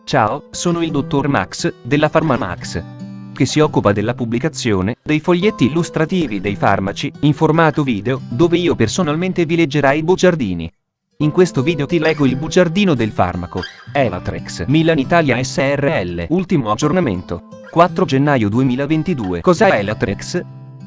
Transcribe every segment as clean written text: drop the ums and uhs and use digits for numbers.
Ciao, sono il dottor Max, della PharmaMax, che si occupa della pubblicazione dei foglietti illustrativi dei farmaci, in formato video, dove io personalmente vi leggerai i bugiardini. In questo video ti leggo il bugiardino del farmaco Elatrex Milan Italia SRL. Ultimo aggiornamento 4 gennaio 2022. Cos'è Elatrex?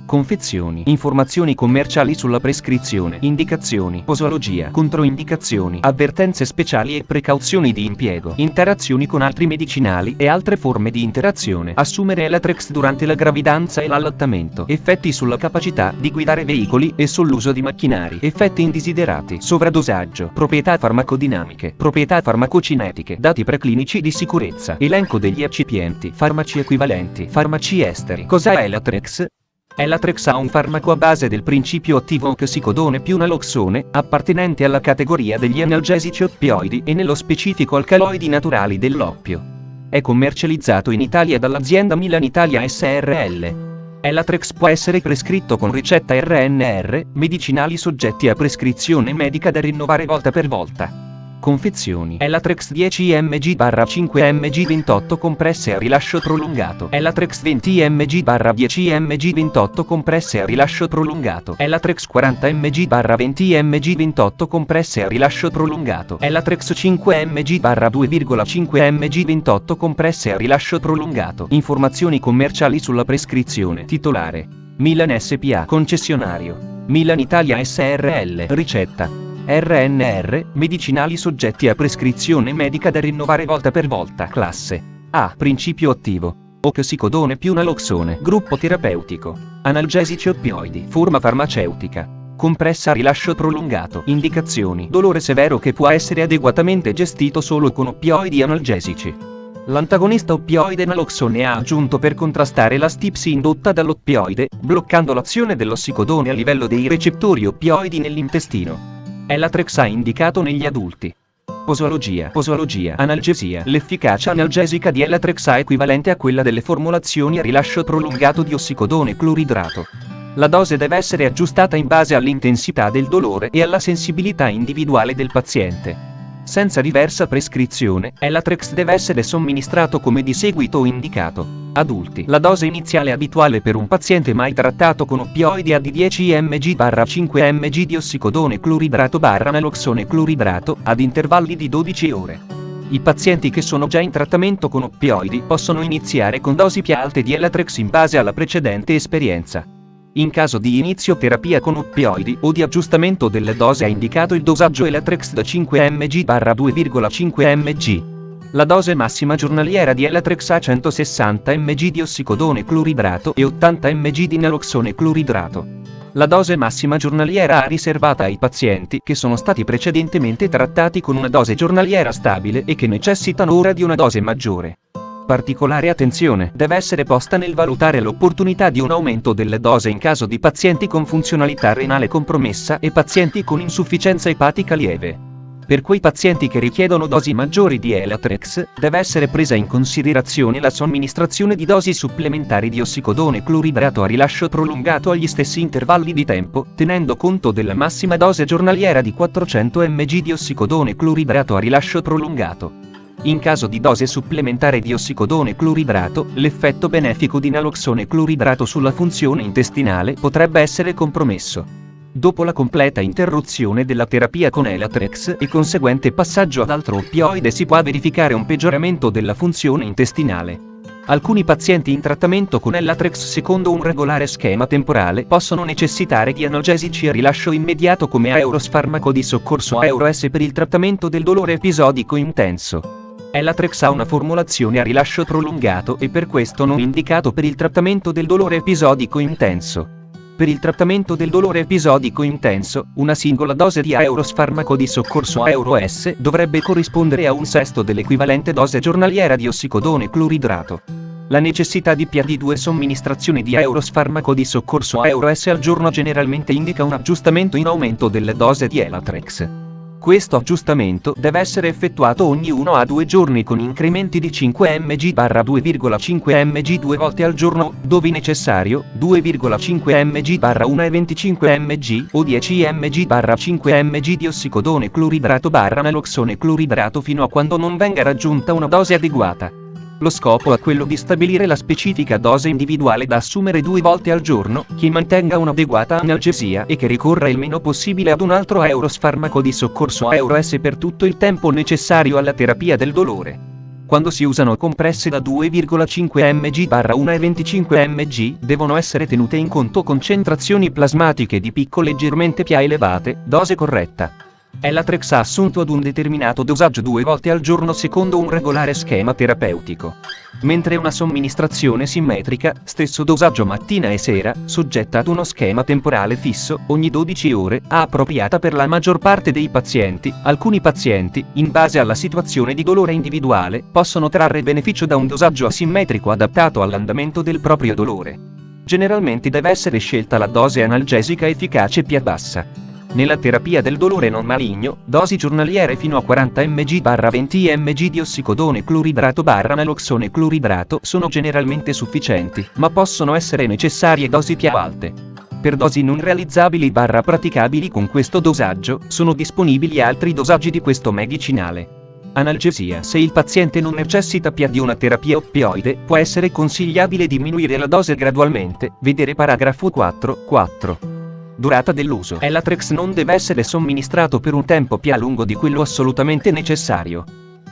Confezioni, informazioni commerciali sulla prescrizione, indicazioni, posologia, controindicazioni, avvertenze speciali e precauzioni di impiego, interazioni con altri medicinali e altre forme di interazione. Assumere Elatrex durante la gravidanza e l'allattamento. Effetti sulla capacità di guidare veicoli e sull'uso di macchinari. Effetti indesiderati. Sovradosaggio. Proprietà farmacodinamiche. Proprietà farmacocinetiche. Dati preclinici di sicurezza. Elenco degli eccipienti. Farmaci equivalenti. Farmaci esteri. Cos'è Elatrex? Elatrex ha un farmaco a base del principio attivo oxicodone più naloxone, appartenente alla categoria degli analgesici oppioidi e nello specifico alcaloidi naturali dell'oppio. È commercializzato in Italia dall'azienda Milan Italia SRL. Elatrex può essere prescritto con ricetta RNR, medicinali soggetti a prescrizione medica da rinnovare volta per volta. Confezioni. Elatrex 10 mg/5 mg 28 compresse a rilascio prolungato. Elatrex 20 mg/10 mg 28 compresse a rilascio prolungato. Elatrex 40 mg/20 mg 28 compresse a rilascio prolungato. Elatrex 5 mg/2,5 mg 28 compresse a rilascio prolungato. Informazioni commerciali sulla prescrizione. Titolare: Milan SPA. Concessionario: Milan Italia SRL. Ricetta: RNR, medicinali soggetti a prescrizione medica da rinnovare volta per volta. Classe A. Principio attivo oxicodone più naloxone. Gruppo terapeutico: analgesici oppioidi. Forma farmaceutica: compressa a rilascio prolungato. Indicazioni: dolore severo che può essere adeguatamente gestito solo con oppioidi analgesici. L'antagonista oppioide naloxone è aggiunto per contrastare la stipsi indotta dall'oppioide, bloccando l'azione dell'ossicodone a livello dei recettori oppioidi nell'intestino. Elatrex è indicato negli adulti. Posologia. Analgesia. L'efficacia analgesica di Elatrex è equivalente a quella delle formulazioni a rilascio prolungato di ossicodone cloridrato. La dose deve essere aggiustata in base all'intensità del dolore e alla sensibilità individuale del paziente. Senza diversa prescrizione, Elatrex deve essere somministrato come di seguito indicato. Adulti. La dose iniziale abituale per un paziente mai trattato con oppioidi è di 10 mg/5 mg di ossicodone cloridrato/naloxone cloridrato, ad intervalli di 12 ore. I pazienti che sono già in trattamento con oppioidi possono iniziare con dosi più alte di Elatrex in base alla precedente esperienza. In caso di inizio terapia con oppioidi o di aggiustamento delle dosi è indicato il dosaggio Elatrex da 5 mg/2,5 mg. La dose massima giornaliera di Elatrex è 160 mg di ossicodone cloridrato e 80 mg di naloxone cloridrato. La dose massima giornaliera è riservata ai pazienti che sono stati precedentemente trattati con una dose giornaliera stabile e che necessitano ora di una dose maggiore. Particolare attenzione deve essere posta nel valutare l'opportunità di un aumento delle dose in caso di pazienti con funzionalità renale compromessa e pazienti con insufficienza epatica lieve. Per quei pazienti che richiedono dosi maggiori di Elatrex, deve essere presa in considerazione la somministrazione di dosi supplementari di ossicodone cloridrato a rilascio prolungato agli stessi intervalli di tempo, tenendo conto della massima dose giornaliera di 400 mg di ossicodone cloridrato a rilascio prolungato. In caso di dose supplementare di ossicodone cloridrato, l'effetto benefico di naloxone cloridrato sulla funzione intestinale potrebbe essere compromesso. Dopo la completa interruzione della terapia con Elatrex e conseguente passaggio ad altro oppioide si può verificare un peggioramento della funzione intestinale. Alcuni pazienti in trattamento con Elatrex secondo un regolare schema temporale possono necessitare di analgesici a rilascio immediato come Aeros farmaco di soccorso Aeros per il trattamento del dolore episodico intenso. Elatrex ha una formulazione a rilascio prolungato e per questo non indicato per il trattamento del dolore episodico intenso. Per il trattamento del dolore episodico intenso, una singola dose di Aeros farmaco di soccorso Aeros dovrebbe corrispondere a un sesto dell'equivalente dose giornaliera di ossicodone cloridrato. La necessità di più di 2 somministrazioni di Aeros farmaco di soccorso Aeros al giorno generalmente indica un aggiustamento in aumento delle dose di Elatrex. Questo aggiustamento deve essere effettuato ogni 1 a 2 giorni con incrementi di 5 mg/2,5 mg 2 volte al giorno, dove necessario, 2,5 mg/1,25 mg o 10 mg/5 mg di ossicodone cloridrato/naloxone cloridrato fino a quando non venga raggiunta una dose adeguata. Lo scopo è quello di stabilire la specifica dose individuale da assumere 2 volte al giorno, che mantenga un'adeguata analgesia e che ricorra il meno possibile ad un altro farmaco di soccorso AEUROS per tutto il tempo necessario alla terapia del dolore. Quando si usano compresse da 2,5 mg/1,25 mg, devono essere tenute in conto concentrazioni plasmatiche di picco leggermente più elevate, dose corretta. Elatrax ha assunto ad un determinato dosaggio 2 volte al giorno secondo un regolare schema terapeutico. Mentre una somministrazione simmetrica, stesso dosaggio mattina e sera, soggetta ad uno schema temporale fisso, ogni 12 ore, è appropriata per la maggior parte dei pazienti. Alcuni pazienti, in base alla situazione di dolore individuale, possono trarre beneficio da un dosaggio asimmetrico adattato all'andamento del proprio dolore. Generalmente deve essere scelta la dose analgesica efficace più bassa. Nella terapia del dolore non maligno, dosi giornaliere fino a 40 mg/20 mg di ossicodone cloridrato/naloxone cloridrato sono generalmente sufficienti, ma possono essere necessarie dosi più alte. Per dosi non realizzabili/praticabili con questo dosaggio, sono disponibili altri dosaggi di questo medicinale. Analgesia. Se il paziente non necessita più di una terapia oppioide, può essere consigliabile diminuire la dose gradualmente, vedere paragrafo 4.4. Durata dell'uso. Elatrax non deve essere somministrato per un tempo più lungo di quello assolutamente necessario.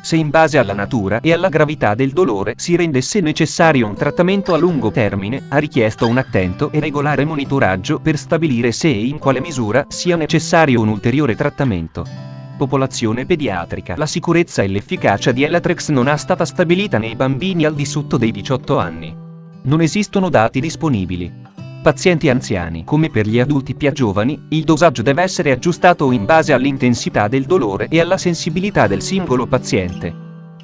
Se in base alla natura e alla gravità del dolore si rendesse necessario un trattamento a lungo termine, ha richiesto un attento e regolare monitoraggio per stabilire se e in quale misura sia necessario un ulteriore trattamento. Popolazione pediatrica. La sicurezza e l'efficacia di Elatrax non è stata stabilita nei bambini al di sotto dei 18 anni. Non esistono dati disponibili. Pazienti anziani. Come per gli adulti più giovani, il dosaggio deve essere aggiustato in base all'intensità del dolore e alla sensibilità del singolo paziente.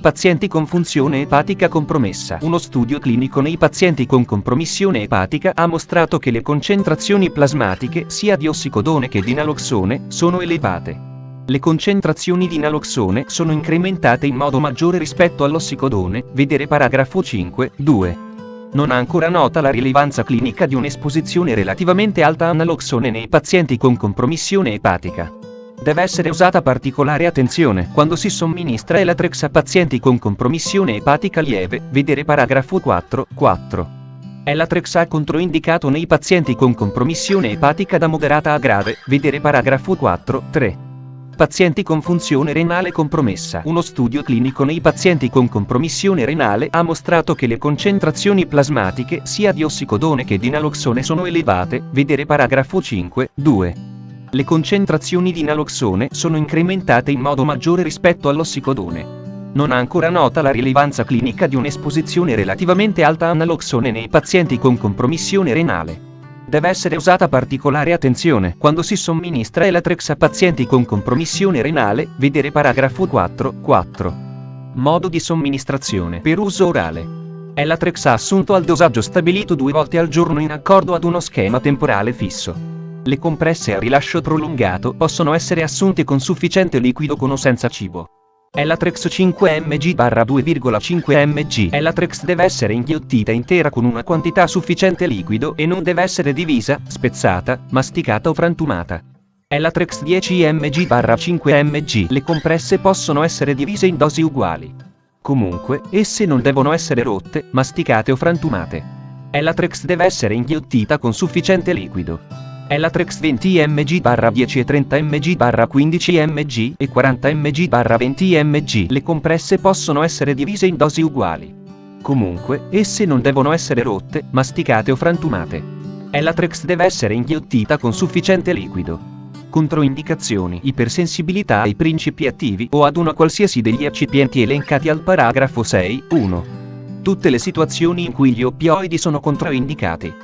Pazienti con funzione epatica compromessa. Uno studio clinico nei pazienti con compromissione epatica ha mostrato che le concentrazioni plasmatiche, sia di ossicodone che di naloxone, sono elevate. Le concentrazioni di naloxone sono incrementate in modo maggiore rispetto all'ossicodone, vedere paragrafo 5.2. Non ha ancora nota la rilevanza clinica di un'esposizione relativamente alta a naloxone nei pazienti con compromissione epatica. Deve essere usata particolare attenzione quando si somministra Elatrax a pazienti con compromissione epatica lieve, vedere paragrafo 4.4. Elatrax è controindicato nei pazienti con compromissione epatica da moderata a grave, vedere paragrafo 4.3. Pazienti con funzione renale compromessa. Uno studio clinico nei pazienti con compromissione renale ha mostrato che le concentrazioni plasmatiche sia di ossicodone che di naloxone sono elevate, vedere paragrafo 5.2. Le concentrazioni di naloxone sono incrementate in modo maggiore rispetto all'ossicodone. Non ha ancora nota la rilevanza clinica di un'esposizione relativamente alta a naloxone nei pazienti con compromissione renale. Deve essere usata particolare attenzione quando si somministra Elatrax a pazienti con compromissione renale, vedere paragrafo 4.4. Modo di somministrazione. Per uso orale. Elatrax ha assunto al dosaggio stabilito 2 volte al giorno in accordo ad uno schema temporale fisso. Le compresse a rilascio prolungato possono essere assunte con sufficiente liquido con o senza cibo. Elatrax 5 mg/2,5 mg. Elatrax deve essere inghiottita intera con una quantità sufficiente liquido e non deve essere divisa, spezzata, masticata o frantumata. Elatrax 10 mg/5 mg. Le compresse possono essere divise in dosi uguali. Comunque, esse non devono essere rotte, masticate o frantumate. Elatrax deve essere inghiottita con sufficiente liquido. Elatrax 20 mg/10 e 30 mg/15 mg e 40 mg/20 mg. Le compresse possono essere divise in dosi uguali. Comunque, esse non devono essere rotte, masticate o frantumate. Elatrax deve essere inghiottita con sufficiente liquido. Controindicazioni: ipersensibilità ai principi attivi o ad una qualsiasi degli eccipienti elencati al paragrafo 6.1. Tutte le situazioni in cui gli oppioidi sono controindicati.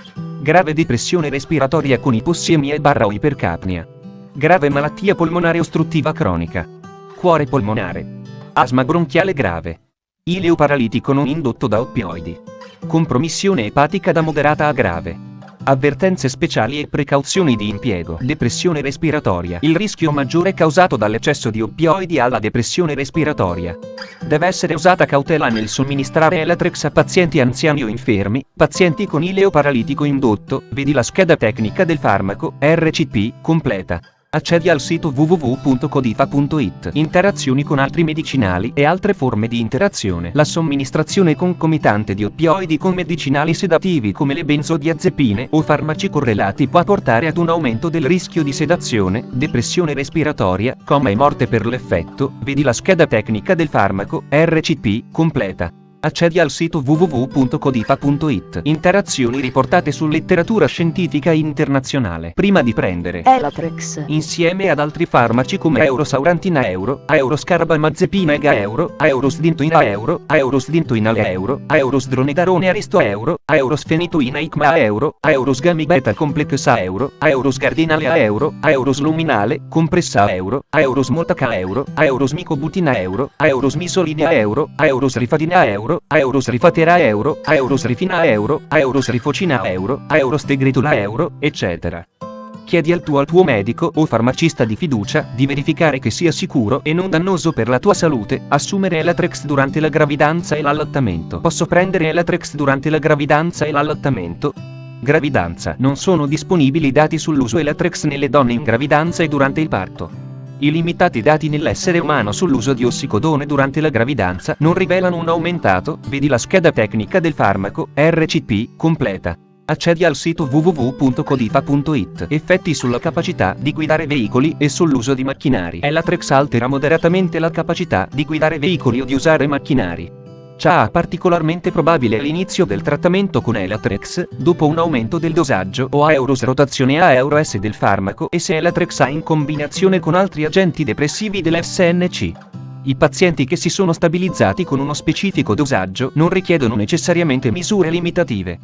Grave depressione respiratoria con ipossemia/o ipercapnia. Grave malattia polmonare ostruttiva cronica. Cuore polmonare. Asma bronchiale grave. Ileo paralitico non indotto da oppioidi. Compromissione epatica da moderata a grave. Avvertenze speciali e precauzioni di impiego. Depressione respiratoria. Il rischio maggiore causato dall'eccesso di oppioidi alla depressione respiratoria. Deve essere usata cautela nel somministrare Elatrax a pazienti anziani o infermi, pazienti con ileo paralitico indotto, vedi la scheda tecnica del farmaco, RCP, completa. Accedi al sito www.codifa.it. Interazioni con altri medicinali e altre forme di interazione. La somministrazione concomitante di oppioidi con medicinali sedativi come le benzodiazepine o farmaci correlati può portare ad un aumento del rischio di sedazione, depressione respiratoria, coma e morte per l'effetto, vedi la scheda tecnica del farmaco, RCP, completa. Accedi al sito www.codifa.it. Interazioni riportate su letteratura scientifica internazionale. Prima di prendere Elatrax insieme ad altri farmaci come Eurosaurantina Euro, Euroscarbamazepina Ega Euro, Eurosdintoina Euro, Eurosdintoinale Euro, Eurosdronedarone Aristo Euro, Eurosfenitoina Icma Euro, Eurosgamibeta Complexa Euro, Eurosgardinale Euro, Eurosluminale, Compressa Euro, Eurosmotaca Euro, Eurosmicobutina Euro, Eurosmisolina Euro, Eurosrifadina Euro, Eurosrifatera Euro, Eurosrifina Euro, Eurosrifocina Euro, Eurostegritula Euro, eccetera. Chiedi al tuo medico o farmacista di fiducia di verificare che sia sicuro e non dannoso per la tua salute assumere Elatrax durante la gravidanza e l'allattamento. Posso prendere Elatrax durante la gravidanza e l'allattamento? Gravidanza. Non sono disponibili dati sull'uso Elatrax nelle donne in gravidanza e durante il parto. I limitati dati nell'essere umano sull'uso di ossicodone durante la gravidanza non rivelano un aumentato, vedi la scheda tecnica del farmaco, RCP, completa. Accedi al sito www.codifa.it. Effetti sulla capacità di guidare veicoli e sull'uso di macchinari. Elatrax altera moderatamente la capacità di guidare veicoli o di usare macchinari. Ciò particolarmente probabile all'inizio del trattamento con Elatrax, dopo un aumento del dosaggio o a Euros rotazione a Euro-S del farmaco e se Elatrax ha in combinazione con altri agenti depressivi dell'SNC. I pazienti che si sono stabilizzati con uno specifico dosaggio non richiedono necessariamente misure limitative.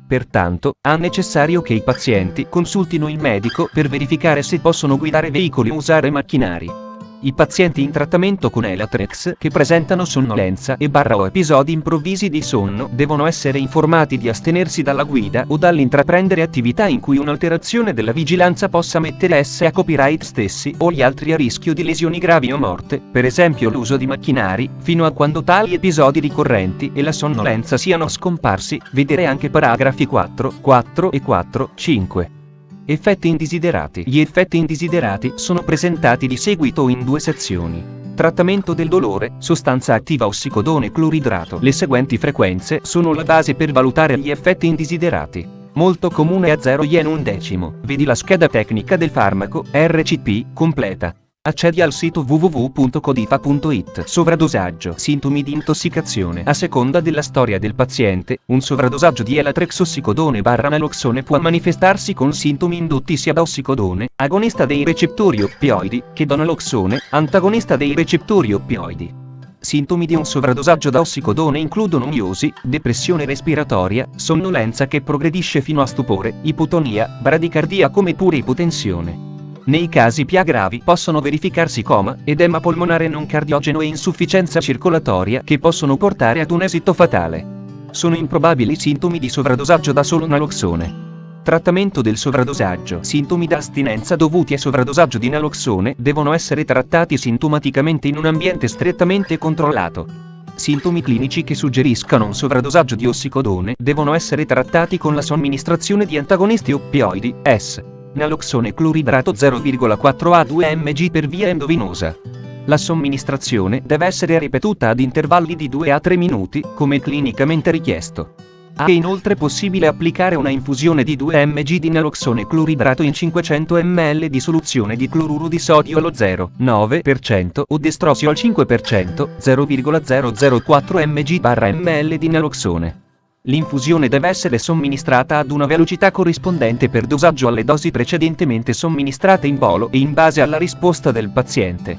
Pertanto, è necessario che i pazienti consultino il medico per verificare se possono guidare veicoli o usare macchinari. I pazienti in trattamento con Elatrax che presentano sonnolenza o episodi improvvisi di sonno devono essere informati di astenersi dalla guida o dall'intraprendere attività in cui un'alterazione della vigilanza possa mettere esse a copyright stessi o gli altri a rischio di lesioni gravi o morte, per esempio l'uso di macchinari, fino a quando tali episodi ricorrenti e la sonnolenza siano scomparsi. Vedere anche paragrafi 4 e 4.5. Effetti indesiderati. Gli effetti indesiderati sono presentati di seguito in due sezioni. Trattamento del dolore, sostanza attiva ossicodone cloridrato. Le seguenti frequenze sono la base per valutare gli effetti indesiderati. Molto comune a 0,1. Vedi la scheda tecnica del farmaco, RCP, completa. Accedi al sito www.codifa.it. Sovradosaggio. Sintomi di intossicazione. A seconda della storia del paziente, un sovradosaggio di Elatrax ossicodone/naloxone può manifestarsi con sintomi indotti sia da ossicodone, agonista dei recettori oppioidi, che da naloxone, antagonista dei recettori oppioidi. Sintomi di un sovradosaggio da ossicodone includono miosi, depressione respiratoria, sonnolenza che progredisce fino a stupore, ipotonia, bradicardia come pure ipotensione. Nei casi più gravi possono verificarsi coma, edema polmonare non cardiogeno e insufficienza circolatoria che possono portare ad un esito fatale. Sono improbabili sintomi di sovradosaggio da solo naloxone. Trattamento del sovradosaggio. Sintomi da astinenza dovuti a sovradosaggio di naloxone devono essere trattati sintomaticamente in un ambiente strettamente controllato. Sintomi clinici che suggeriscano un sovradosaggio di ossicodone devono essere trattati con la somministrazione di antagonisti oppioidi, S. Naloxone cloridrato 0,4 a 2 mg per via endovenosa. La somministrazione deve essere ripetuta ad intervalli di 2 a 3 minuti, come clinicamente richiesto. È inoltre possibile applicare una infusione di 2 mg di naloxone cloridrato in 500 ml di soluzione di cloruro di sodio allo 0,9% o destrosio al 5%, 0,004 mg/ml di naloxone. L'infusione deve essere somministrata ad una velocità corrispondente per dosaggio alle dosi precedentemente somministrate in volo e in base alla risposta del paziente.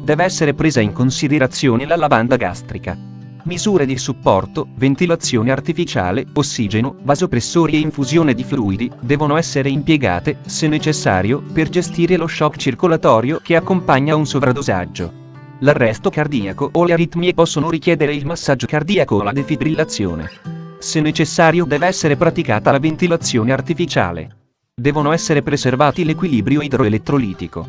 Deve essere presa in considerazione la lavanda gastrica. Misure di supporto, ventilazione artificiale, ossigeno, vasopressori e infusione di fluidi devono essere impiegate, se necessario, per gestire lo shock circolatorio che accompagna un sovradosaggio. L'arresto cardiaco o le aritmie possono richiedere il massaggio cardiaco o la defibrillazione. Se necessario deve essere praticata la ventilazione artificiale. Devono essere preservati l'equilibrio idroelettrolitico.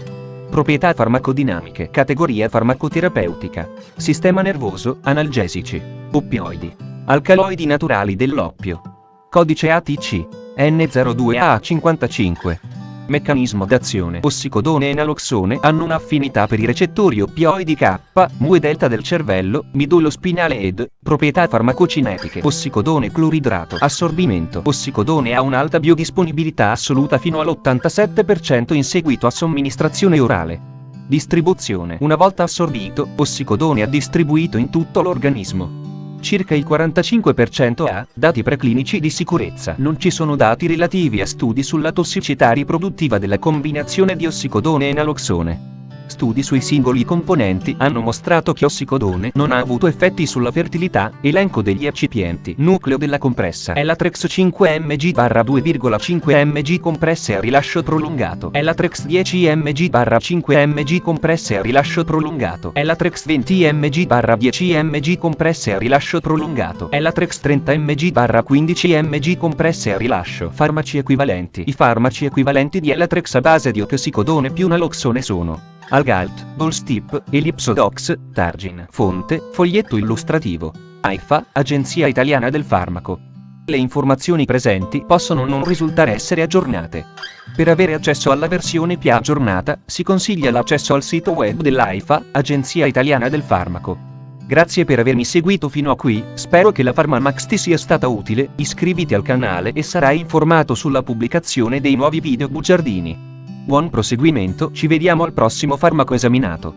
Proprietà farmacodinamiche. Categoria farmacoterapeutica. Sistema nervoso, analgesici. Oppioidi. Alcaloidi naturali dell'oppio. Codice ATC. N02A55. Meccanismo d'azione. Ossicodone e naloxone hanno un'affinità per i recettori oppioidi K, mu e delta del cervello, midollo spinale ed proprietà farmacocinetiche. Ossicodone cloridrato. Assorbimento. Ossicodone ha un'alta biodisponibilità assoluta fino all'87% in seguito a somministrazione orale. Distribuzione. Una volta assorbito, ossicodone è distribuito in tutto l'organismo. Circa il 45% ha dati preclinici di sicurezza. Non ci sono dati relativi a studi sulla tossicità riproduttiva della combinazione di ossicodone e naloxone. Studi sui singoli componenti hanno mostrato che ossicodone non ha avuto effetti sulla fertilità. Elenco degli eccipienti. Nucleo della compressa. Elatrax 5 mg/2,5 mg compresse a rilascio prolungato. Elatrax 10 mg/5 mg compresse a rilascio prolungato. Elatrax 20 mg/10 mg compresse a rilascio prolungato. Elatrax 30 mg/15 mg compresse a rilascio. Farmaci equivalenti. I farmaci equivalenti di Elatrax a base di oxicodone più naloxone sono Algalt, Bolstip, Elipsodox, Targin. Fonte, foglietto illustrativo. AIFA, Agenzia Italiana del Farmaco. Le informazioni presenti possono non risultare essere aggiornate. Per avere accesso alla versione più aggiornata, si consiglia l'accesso al sito web dell'AIFA, Agenzia Italiana del Farmaco. Grazie per avermi seguito fino a qui, spero che la PharmaMax ti sia stata utile, iscriviti al canale e sarai informato sulla pubblicazione dei nuovi video bugiardini. Buon proseguimento, ci vediamo al prossimo farmaco esaminato.